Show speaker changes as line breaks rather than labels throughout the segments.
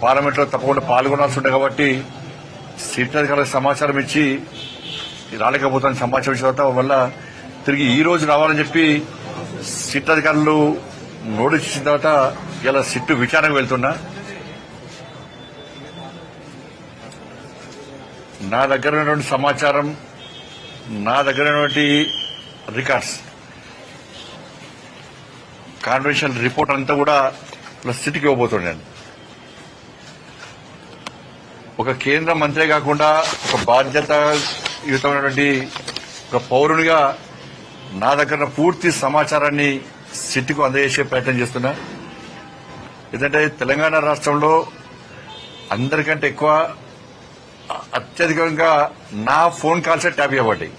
పార్లమెంట్లో తప్పకుండా పాల్గొనాల్సి ఉండే కాబట్టి సిట్ అధికారులకు సమాచారం ఇచ్చి రాలేకపోతున్న సమాచారం ఇచ్చిన తర్వాత వల్ల తిరిగి ఈ రోజు రావాలని చెప్పి సిట్ అధికారులు నోటీస్ ఇచ్చిన తర్వాత ఇలా సిట్ విచారణకు వెళ్తున్నా. నా దగ్గర ఉన్నటువంటి సమాచారం, నా దగ్గర ఉన్నటువంటి రికార్డ్స్, కాన్ఫిడెన్షియల్ రిపోర్ట్ అంతా కూడా సిట్కి ఇవ్వబోతున్నాను. ఒక కేంద్ర మంత్రే కాకుండా ఒక బాధ్యతాయుతమైనటువంటి ఒక పౌరునిగా నా దగ్గర పూర్తి సమాచారాన్ని సిట్కు అందజేసే ప్రయత్నం చేస్తున్నా. ఎందుకంటే తెలంగాణ రాష్ట్రంలో అందరికంటే ఎక్కువ అత్యధికంగా నా ఫోన్ కాల్సే ట్యాప్ చేయబడ్డాయి.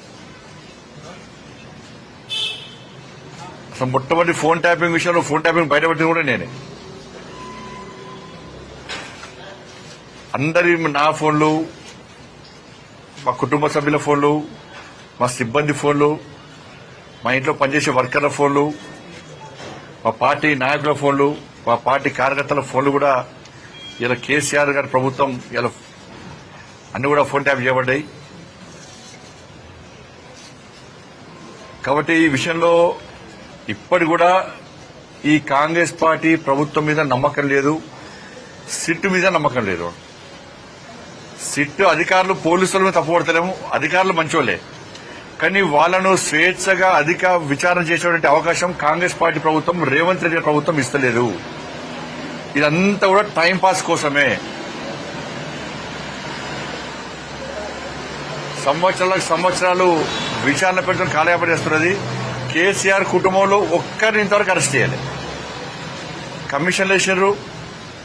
అసలు మొట్టమొదటి ఫోన్ ట్యాపింగ్ విషయంలో ఫోన్ ట్యాపింగ్ బయటపెట్టింది కూడా నేనే. అందరి నా ఫోన్లు, మా కుటుంబ సభ్యుల ఫోన్లు, మా సిబ్బంది ఫోన్లు, మా ఇంట్లో పనిచేసే వర్కర్ల ఫోన్లు, మా పార్టీ నాయకుల ఫోన్లు, మా పార్టీ కార్యకర్తల ఫోన్లు కూడా ఇలా కేసీఆర్ గారి ప్రభుత్వం ఇలా అన్ని కూడా ఫోన్ ట్యాప్ చేయబడ్డాయి. కాబట్టి ఈ విషయంలో ఇప్పటి కూడా ఈ కాంగ్రెస్ పార్టీ ప్రభుత్వం మీద నమ్మకం లేదు, సిట్ మీద నమ్మకం లేదు. సిట్ అధికారులు పోలీసుల మీద తప్పుపడతలేము, అధికారులు మంచోళ్లే, కానీ వాళ్లను స్వేచ్ఛగా అధిక విచారణ చేసేటువంటి అవకాశం కాంగ్రెస్ పార్టీ ప్రభుత్వం, రేవంత్ రెడ్డి ప్రభుత్వం ఇస్తలేదు. ఇదంతా కూడా టైంపాస్ కోసమే. సంవత్సరాలు విచారణ పెడుతున్న కాలయాపన చేస్తున్నది. కేసీఆర్ కుటుంబంలో ఒక్కరిని ఇంతవరకు అరెస్ట్ చేయాలి. కమిషన్లు వేసినారు,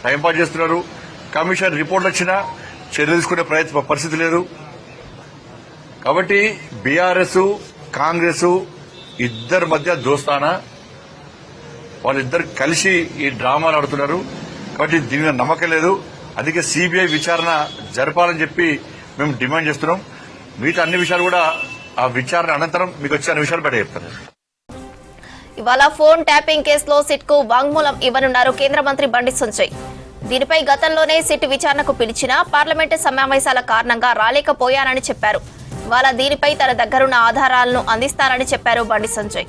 టైంపాస్ చేస్తున్నారు. కమిషన్ రిపోర్ట్లు వచ్చినా చర్యలు తీసుకునే పరిస్థితి లేదు. కాబట్టి బీఆర్ఎస్, కాంగ్రెస్ ఇద్దరి మధ్య దోస్తానా, వాళ్ళిద్దరు కలిసి ఈ డ్రామాలు ఆడుతున్నారు. కాబట్టి దీని మీద నమ్మకం లేదు. అందుకే సిబిఐ విచారణ జరపాలని చెప్పి మేము డిమాండ్ చేస్తున్నాం. మిగతా అన్ని విషయాలు కూడా ఆ విచారణ అనంతరం మీకు వచ్చే అన్ని విషయాలు బయట చెప్తాను.
ఇవాళ ఫోన్ ట్యాపింగ్ కేసులో సిట్ కు వాంగ్మూలం ఇవ్వనున్నారు కేంద్ర మంత్రి బండి సంజయ్. దీనిపై గతంలోనే సిట్ విచారణకు పిలిచినా పార్లమెంటు సమావేశాల కారణంగా రాలేకపోయానని చెప్పారు. ఇవాళ దీనిపై తన దగ్గరున్న ఆధారాలను అందిస్తానని చెప్పారు బండి సంజయ్.